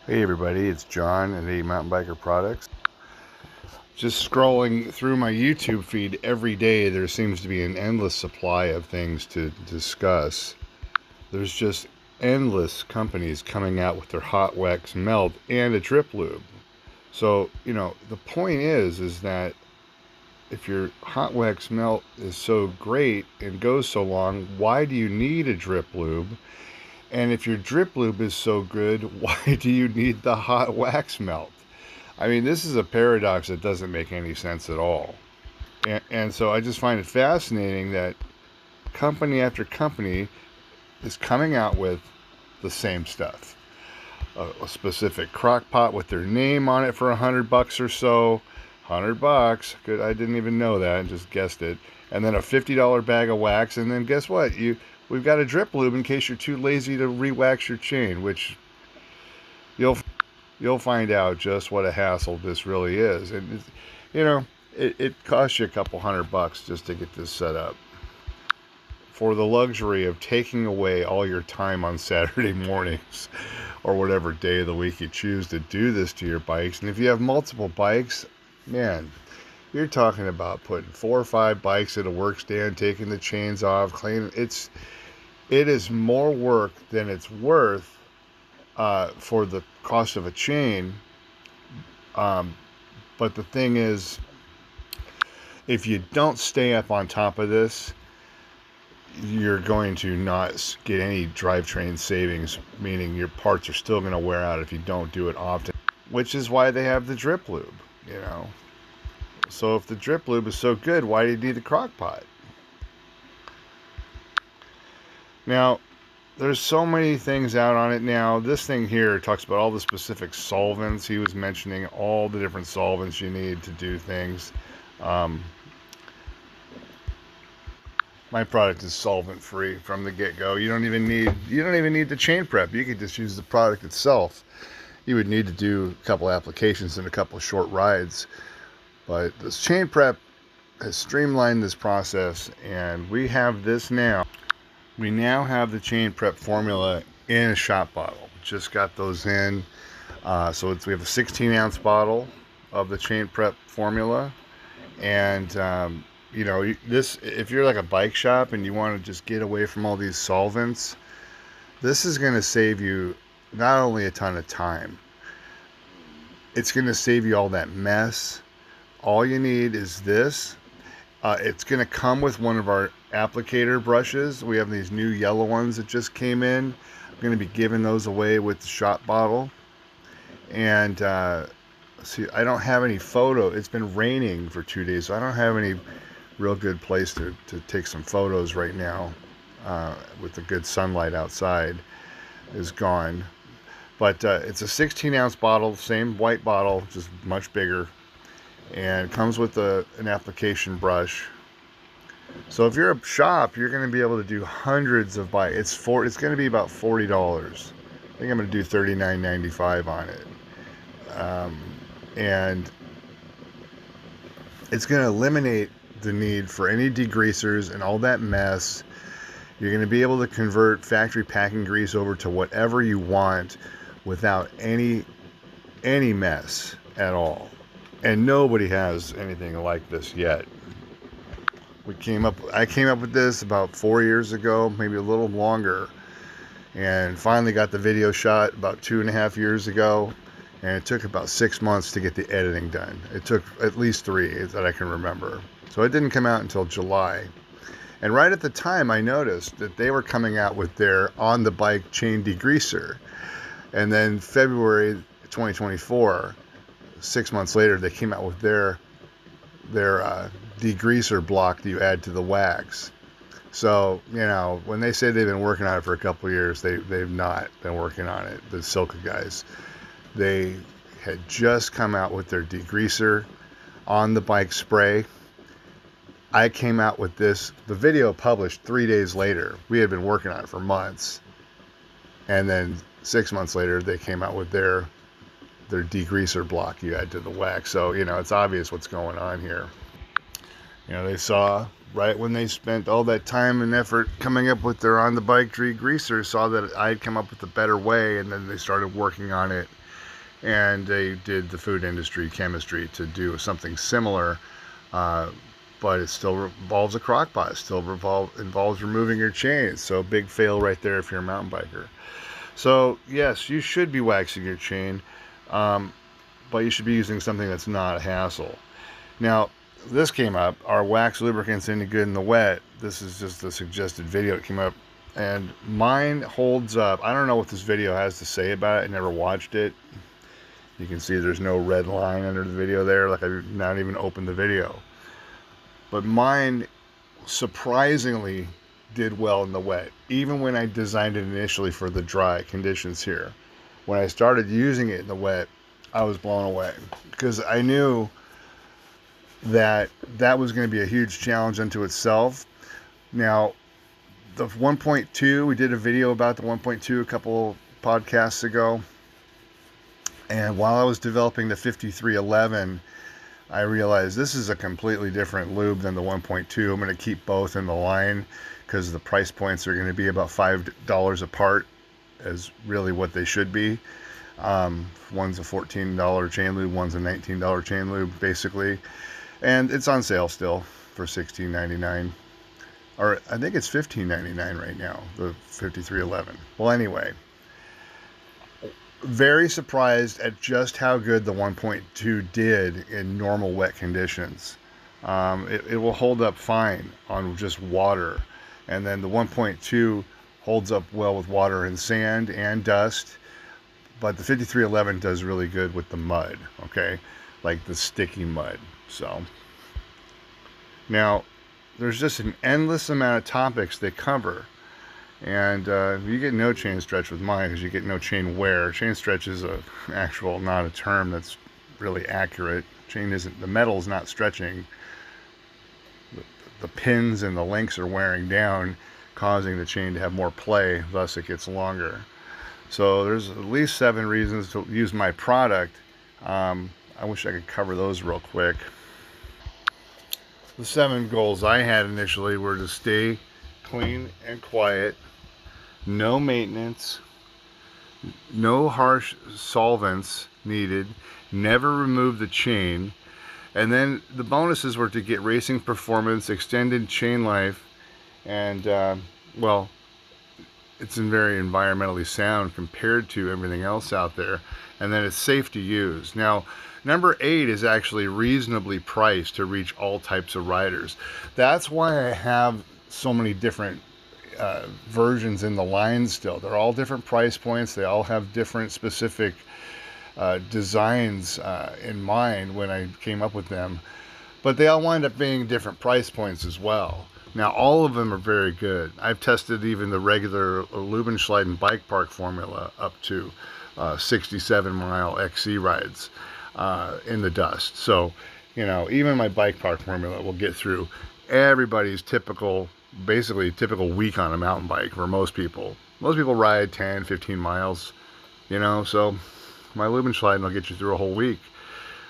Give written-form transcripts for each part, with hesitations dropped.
Hey everybody, it's John at aMTBer Products. Just scrolling through my YouTube feed every day, there seems to be an endless supply of things to discuss. There's just endless companies coming out with their hot wax melt and a drip lube. So, the point is that if your hot wax melt is so great and goes so long, why do you need a drip lube? And if your drip lube is so good, why do you need the hot wax melt? I mean, this is a paradox that doesn't make any sense at all. And so I just find it fascinating that company after company is coming out with the same stuff. A specific crock pot with their name on it for $100 or so. $100. Good, I didn't even know that, I just guessed it. And then a $50 bag of wax, and then guess what? We've got a drip lube in case you're too lazy to re-wax your chain, which you'll find out just what a hassle this really is. And it costs you a couple $100 just to get this set up, for the luxury of taking away all your time on Saturday mornings or whatever day of the week you choose to do this to your bikes. And if you have multiple bikes, man, you're talking about putting 4 or 5 bikes at a work stand, taking the chains off, cleaning. It is more work than it's worth for the cost of a chain. But the thing is, if you don't stay up on top of this, you're going to not get any drivetrain savings, meaning your parts are still going to wear out if you don't do it often, which is why they have the drip lube, So if the drip lube is so good, why do you need the crock pot? Now, there's so many things out on it now. This thing here talks about all the specific solvents. He was mentioning all the different solvents you need to do things. My product is solvent free from the get-go. You don't even need the chain prep. You could just use the product itself. You would need to do a couple applications and a couple short rides. But this chain prep has streamlined this process, and we have this now. We now have the chain prep formula in a shot bottle. Just got those in. So we have a 16-ounce bottle of the chain prep formula. And, this, if you're like a bike shop and you want to just get away from all these solvents, this is going to save you not only a ton of time, it's going to save you all that mess. All you need is this. It's going to come with one of our applicator brushes. We have these new yellow ones that just came in. I'm going to be giving those away with the shot bottle. And see, I don't have any photo. It's been raining for 2 days, so I don't have any real good place to take some photos right now with the good sunlight outside is gone. But it's a 16-ounce bottle, same white bottle, just much bigger. And it comes with an application brush. So if you're a shop, you're going to be able to do hundreds of bikes. It's going to be about $40. I think I'm going to do $39.95 on it. And it's going to eliminate the need for any degreasers and all that mess. You're going to be able to convert factory packing grease over to whatever you want without any mess at all. And nobody has anything like this yet. I came up with this about 4 years ago, maybe a little longer, and finally got the video shot about 2.5 years ago, and it took about 6 months to get the editing done. It took at least 3 that I can remember. So it didn't come out until July. And right at the time, I noticed that they were coming out with their on-the-bike chain degreaser. And then February 2024, 6 months later, they came out with their degreaser block that you add to the wax. So, when they say they've been working on it for a couple of years, they've not been working on it. The Silka guys, they had just come out with their degreaser on the bike spray. I came out with this, the video published 3 days later. We had been working on it for months. And then 6 months later, they came out with their degreaser block you add to the wax. So, it's obvious what's going on here. They saw, right when they spent all that time and effort coming up with their on-the-bike degreaser, saw that I'd come up with a better way, and then they started working on it and they did the food industry chemistry to do something similar, but it still involves a crock pot. It still involves removing your chain. So big fail right there if you're a mountain biker. So yes, you should be waxing your chain, but you should be using something that's not a hassle. Now, this came up, are wax lubricants any good in the wet? This is just the suggested video that came up, and mine holds up. I don't know what this video has to say about it. I never watched it. You can see there's no red line under the video there, like I've not even opened the video. But mine surprisingly did well in the wet, even when I designed it initially for the dry conditions here. When I started using it in the wet, I was blown away, because I knew that was going to be a huge challenge unto itself. Now, the 1.2, we did a video about the 1.2 a couple podcasts ago, and while I was developing the 5311, I realized this is a completely different lube than the 1.2. I'm going to keep both in the line because the price points are going to be about $5 apart, as really what they should be. One's a $14 chain lube, one's a $19 chain lube, basically. And it's on sale still for $16.99. Or I think it's $15.99 right now, the 5311. Well, anyway, very surprised at just how good the 1.2 did in normal wet conditions. It will hold up fine on just water. And then the 1.2 holds up well with water and sand and dust. But the 5311 does really good with the mud, okay? Like the sticky mud. So, now, there's just an endless amount of topics they cover. And you get no chain stretch with mine because you get no chain wear. Chain stretch is not a term that's really accurate. Chain isn't, the metal's not stretching. The pins and the links are wearing down, causing the chain to have more play, thus it gets longer. So there's at least 7 reasons to use my product. I wish I could cover those real quick. The 7 goals I had initially were to stay clean and quiet, no maintenance, no harsh solvents needed, never remove the chain, and then the bonuses were to get racing performance, extended chain life, and well, it's very environmentally sound compared to everything else out there, and then it's safe to use. Now, number 8 is actually reasonably priced to reach all types of riders. That's why I have so many different versions in the line still. They're all different price points. They all have different specific designs in mind when I came up with them. But they all wind up being different price points as well. Now, all of them are very good. I've tested even the regular Leubenschleiden bike park formula up to 67-mile XC rides in the dust. So, you know, even my bike park formula will get through everybody's basically typical week on a mountain bike for most people. Most people ride 10, 15 miles, you know, so my Leubenschleiden will get you through a whole week.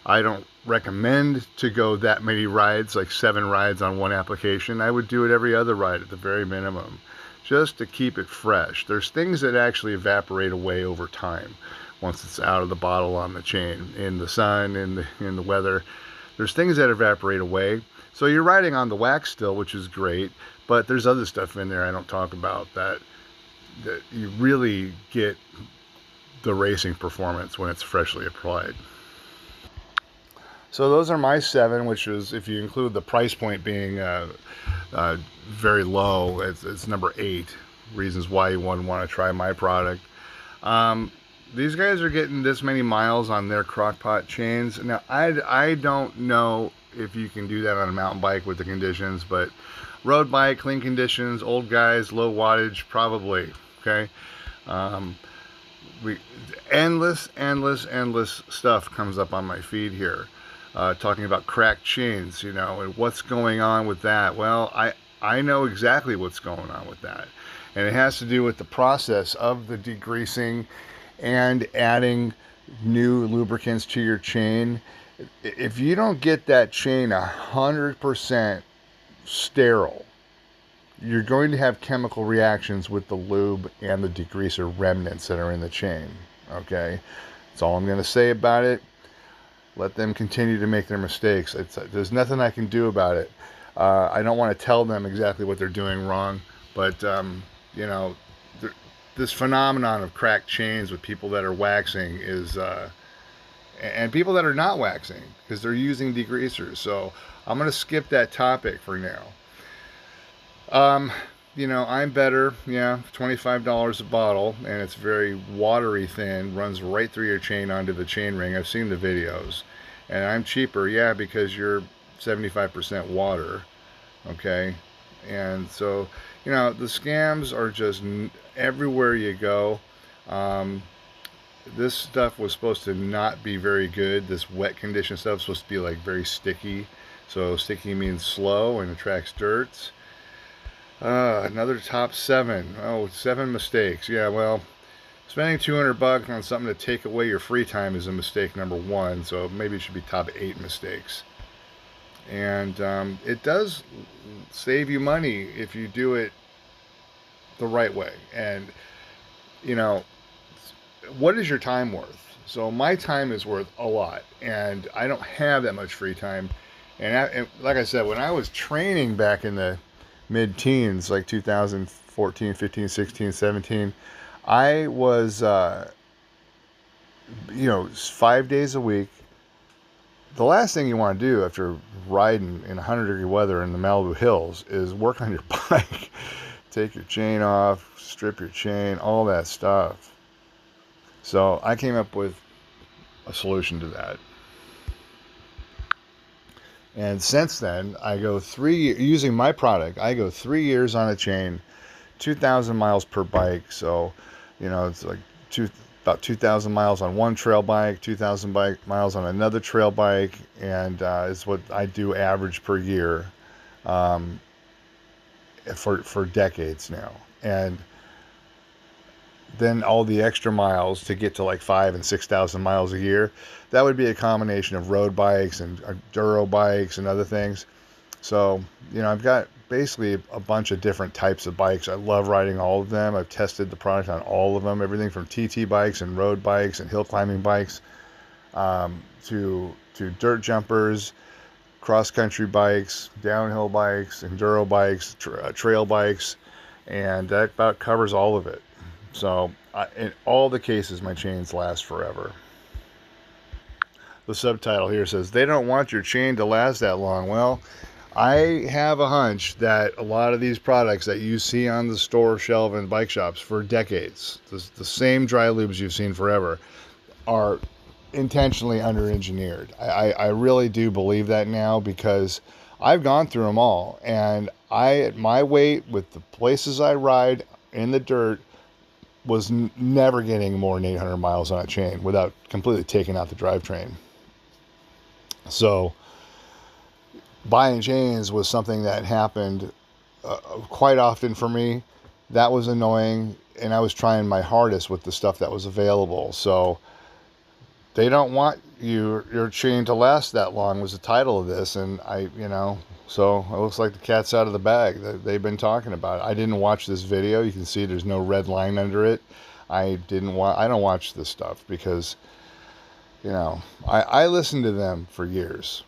I don't recommend to go that many rides, like 7 rides on one application. I would do it every other ride at the very minimum, just to keep it fresh. There's things that actually evaporate away over time once it's out of the bottle on the chain, in the sun, in the weather. There's things that evaporate away. So you're riding on the wax still, which is great, but there's other stuff in there I don't talk about that you really get the racing performance when it's freshly applied. So those are my 7, which is, if you include the price point being very low, it's number 8 reasons why you wouldn't want to try my product. These guys are getting this many miles on their crockpot chains. Now, I don't know if you can do that on a mountain bike with the conditions, but road bike, clean conditions, old guys, low wattage, probably, okay? Endless stuff comes up on my feed here. Talking about cracked chains, you know, and what's going on with that. Well, I know exactly what's going on with that. And it has to do with the process of the degreasing and adding new lubricants to your chain. If you don't get that chain 100% sterile, you're going to have chemical reactions with the lube and the degreaser remnants that are in the chain, okay? That's all I'm going to say about it. Let them continue to make their mistakes. There's nothing I can do about it. I don't want to tell them exactly what they're doing wrong, but you know, this phenomenon of cracked chains with people that are waxing is, and people that are not waxing because they're using degreasers. So I'm going to skip that topic for now. You know, aMTBer, yeah, $25 a bottle, and it's very watery thin, runs right through your chain onto the chain ring. I've seen the videos. And I'm cheaper, yeah, because you're 75% water, okay? And so, you know, the scams are just everywhere you go. This stuff was supposed to not be very good. This wet condition stuff is supposed to be like very sticky. So sticky means slow and attracts dirts. Another top 7. Oh, 7 mistakes. Yeah, well, spending $200 on something to take away your free time is a mistake number 1. So maybe it should be top 8 mistakes. And it does save you money if you do it the right way. And, you know, what is your time worth? So my time is worth a lot, and I don't have that much free time. And like I said, when I was training back in the mid-teens, like 2014, 15, 16, 17, I was, you know, 5 days a week. The last thing you want to do after riding in 100-degree weather in the Malibu hills is work on your bike. Take your chain off, strip your chain, all that stuff. So I came up with a solution to that. And since then, I go using my product, I go 3 years on a chain, 2,000 miles per bike. So, you know, it's like about 2,000 miles on one trail bike, 2,000 miles on another trail bike, and is what I do average per year for decades now. And then all the extra miles to get to like 5,000 and 6,000 miles a year, that would be a combination of road bikes and Duro bikes and other things. So, you know, I've got basically a bunch of different types of bikes. I love riding all of them. I've tested the product on all of them, everything from TT bikes and road bikes and hill climbing bikes to dirt jumpers, cross-country bikes, downhill bikes, enduro bikes, trail bikes, and that about covers all of it. So in all the cases, my chains last forever. The subtitle here says, they don't want your chain to last that long. Well, I have a hunch that a lot of these products that you see on the store shelf and bike shops for decades, the same dry lubes you've seen forever, are intentionally under-engineered. I really do believe that now, because I've gone through them all, and at my weight, with the places I ride in the dirt, was never getting more than 800 miles on a chain without completely taking out the drivetrain. So buying chains was something that happened quite often for me. That was annoying, and I was trying my hardest with the stuff that was available. So they don't want your chain to last that long was the title of this, and so it looks like the cat's out of the bag. They've been talking about it. I didn't watch this video. You can see there's no red line under it. I don't watch this stuff because, I listened to them for years.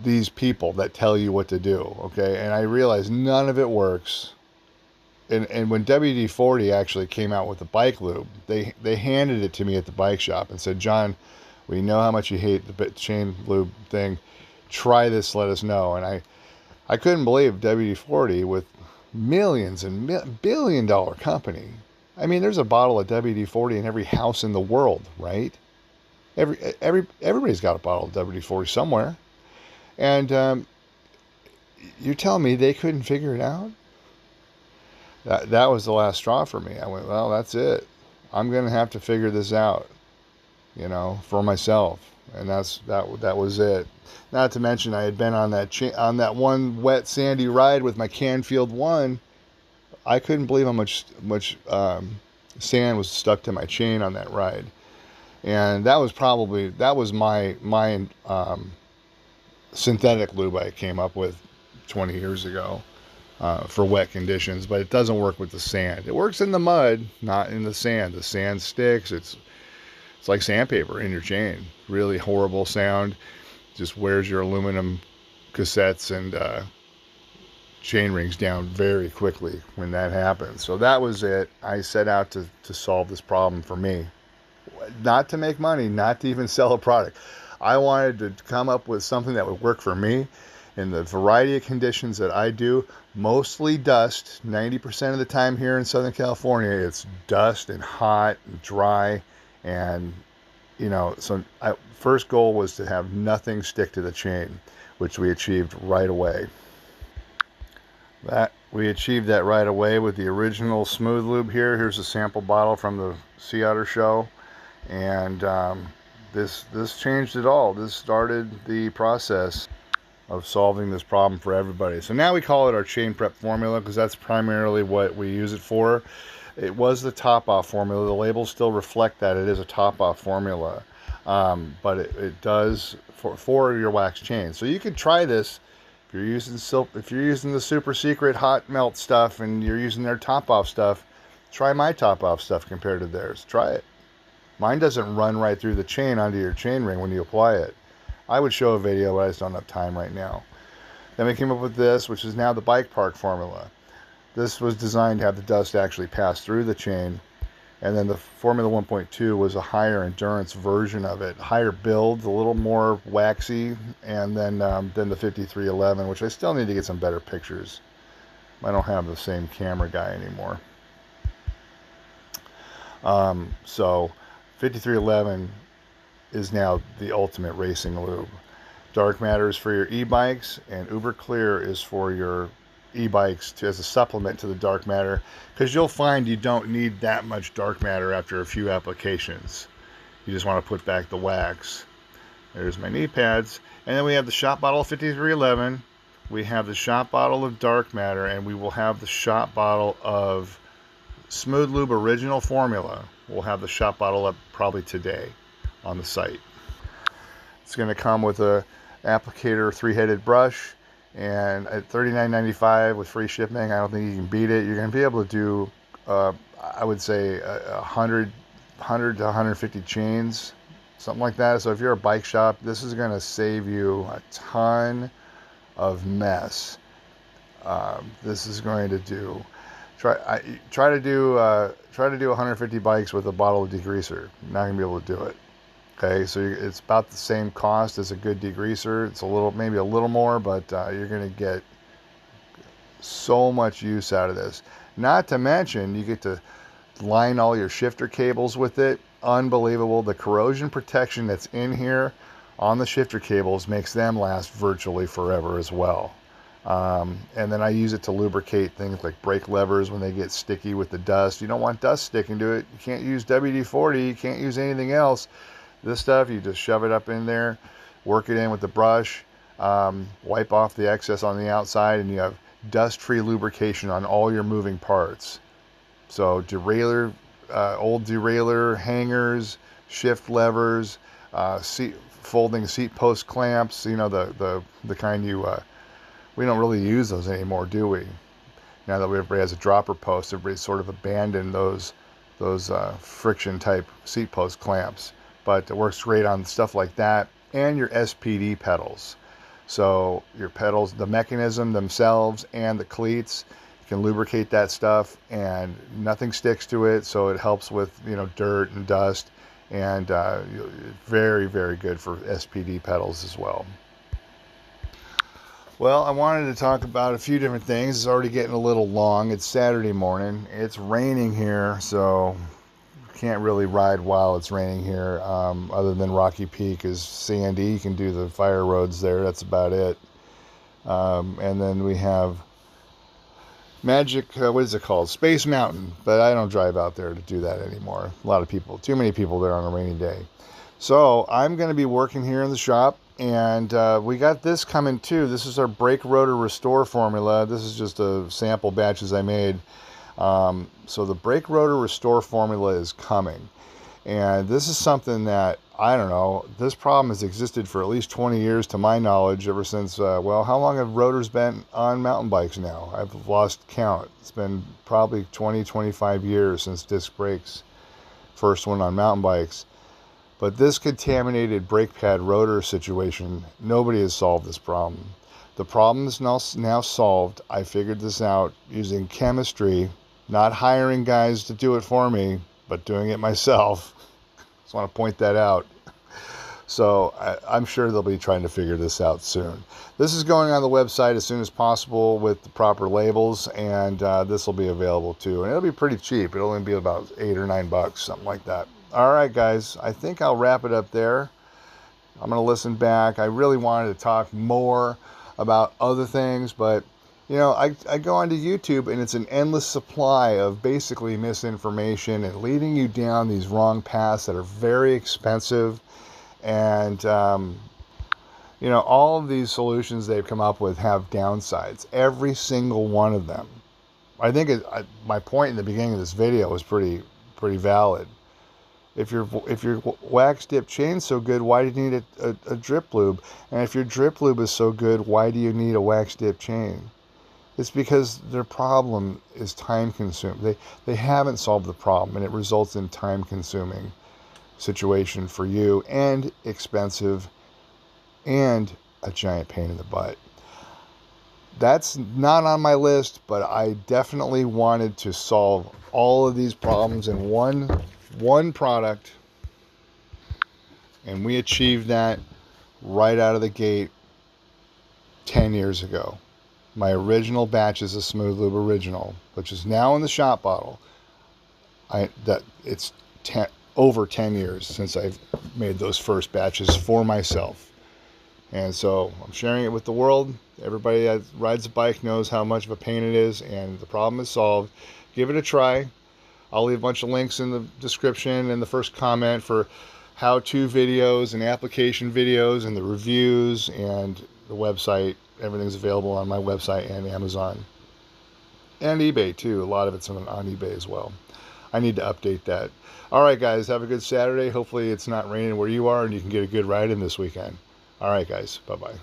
These people that tell you what to do, okay? And I realized none of it works. And when WD-40 actually came out with the bike lube, they handed it to me at the bike shop and said, John, we know how much you hate the chain lube thing. Try this, let us know. And I couldn't believe WD-40, with millions and billion-dollar company. I mean, there's a bottle of WD-40 in every house in the world, right? Everybody's got a bottle of WD-40 somewhere. And you're telling me they couldn't figure it out? That was the last straw for me. I went, well, that's it. I'm going to have to figure this out, for myself. And that was it. Not to mention, I had been on that one wet sandy ride with my Canfield 1. I couldn't believe how much sand was stuck to my chain on that ride. And that was my synthetic lube I came up with 20 years ago for wet conditions, but it doesn't work with the sand. It works in the mud, not in the sand. The sand sticks. It's It's like sandpaper in your chain. Really horrible sound. Just wears your aluminum cassettes and chain rings down very quickly when that happens. So that was it. I set out to solve this problem for me. Not to make money, not to even sell a product. I wanted to come up with something that would work for me in the variety of conditions that I do. Mostly dust. 90% of the time here in Southern California, it's dust and hot and dry. And, so first goal was to have nothing stick to the chain, which we achieved right away. We achieved that right away with the original Smooth Lube here. Here's a sample bottle from the Sea Otter show. And this changed it all. This started the process of solving this problem for everybody. So now we call it our chain prep formula because that's primarily what we use it for. It was the top-off formula. The labels still reflect that it is a top-off formula. But it does for your wax chain. So you could try this if you're using the super secret hot melt stuff and you're using their top-off stuff. Try my top-off stuff compared to theirs. Try it. Mine doesn't run right through the chain onto your chain ring when you apply it. I would show a video, but I just don't have time right now. Then we came up with this, which is now the bike park formula. This was designed to have the dust actually pass through the chain. And then the Formula 1.2 was a higher endurance version of it. Higher build, a little more waxy. And then the 5311, which I still need to get some better pictures. I don't have the same camera guy anymore. So 5311 is now the ultimate racing lube. DÄRKMATTER is for your e-bikes, and Uber Clear is for your e-bikes as a supplement to the DÄRKMATTER, because you'll find you don't need that much DÄRKMATTER after a few applications. You just want to put back the wax. There's my knee pads. And then we have the shot bottle of 5311. We have the shot bottle of DÄRKMATTER, and we will have the shot bottle of Smooth Lube Original Formula. We'll have the shot bottle up probably today on the site. It's going to come with a applicator 3-headed brush, and at $39.95 with free shipping, I don't think you can beat it. You're going to be able to do, I would say, 100 to 150 chains, something like that. So if you're a bike shop, this is going to save you a ton of mess. This is going to do. Try to do 150 bikes with a bottle of degreaser. You're not gonna be able to do it. Okay, so it's about the same cost as a good degreaser. It's maybe a little more, but you're gonna get so much use out of this. Not to mention, you get to line all your shifter cables with it. Unbelievable. The corrosion protection that's in here on the shifter cables makes them last virtually forever as well. And then I use it to lubricate things like brake levers when they get sticky with the dust. You don't want dust sticking to it. You can't use WD-40. You can't use anything else. This stuff, you just shove it up in there, work it in with the brush, wipe off the excess on the outside, and you have dust-free lubrication on all your moving parts. So derailleur, old derailleur hangers, shift levers, folding seat post clamps, the kind you... we don't really use those anymore, do we? Now that everybody has a dropper post, everybody's sort of abandoned those friction type seat post clamps. But it works great on stuff like that, and your SPD pedals. So your pedals, the mechanism themselves and the cleats, you can lubricate that stuff and nothing sticks to it. So it helps with dirt and dust, and very, very good for SPD pedals as well. Well, I wanted to talk about a few different things. It's already getting a little long. It's Saturday morning. It's raining here, so can't really ride while it's raining here. Other than Rocky Peak is sandy. You can do the fire roads there. That's about it. And then we have Magic, what is it called? Space Mountain. But I don't drive out there to do that anymore. Too many people there on a rainy day. So I'm going to be working here in the shop. And we got this coming too. This is our brake rotor restore formula. This is just a sample batches I made. So the brake rotor restore formula is coming. And this is something that, I don't know, this problem has existed for at least 20 years to my knowledge, ever since, how long have rotors been on mountain bikes now? I've lost count. It's been probably 20, 25 years since disc brakes. First one on mountain bikes. But this contaminated brake pad rotor situation, nobody has solved this problem. The problem is now solved. I figured this out using chemistry, not hiring guys to do it for me, but doing it myself. Just want to point that out. So I'm sure they'll be trying to figure this out soon. This is going on the website as soon as possible with the proper labels, and this will be available too. And it'll be pretty cheap. It'll only be about $8 or $9, something like that. All right, guys, I think I'll wrap it up there. I'm going to listen back. I really wanted to talk more about other things, but you know, I go onto YouTube and it's an endless supply of basically misinformation and leading you down these wrong paths that are very expensive. And, you know, all of these solutions they've come up with have downsides. Every single one of them. I think my point in the beginning of this video was pretty valid. If your wax dip chain's so good, why do you need a drip lube? And if your drip lube is so good, why do you need a wax dip chain? It's because their problem is time consuming. They haven't solved the problem, and it results in time consuming situation for you, and expensive, and a giant pain in the butt. That's not on my list, but I definitely wanted to solve all of these problems in one product, and we achieved that right out of the gate 10 years ago. My original batches of Smooth Lube Original, which is now in the shop bottle, it's over 10 years since I've made those first batches for myself. And so I'm sharing it with the world. Everybody that rides a bike knows how much of a pain it is, and the problem is solved. Give it a try. I'll leave a bunch of links in the description and the first comment for how-to videos and application videos and the reviews and the website. Everything's available on my website and Amazon. And eBay too. A lot of it's on eBay as well. I need to update that. All right, guys, have a good Saturday. Hopefully it's not raining where you are and you can get a good ride in this weekend. All right, guys, bye-bye.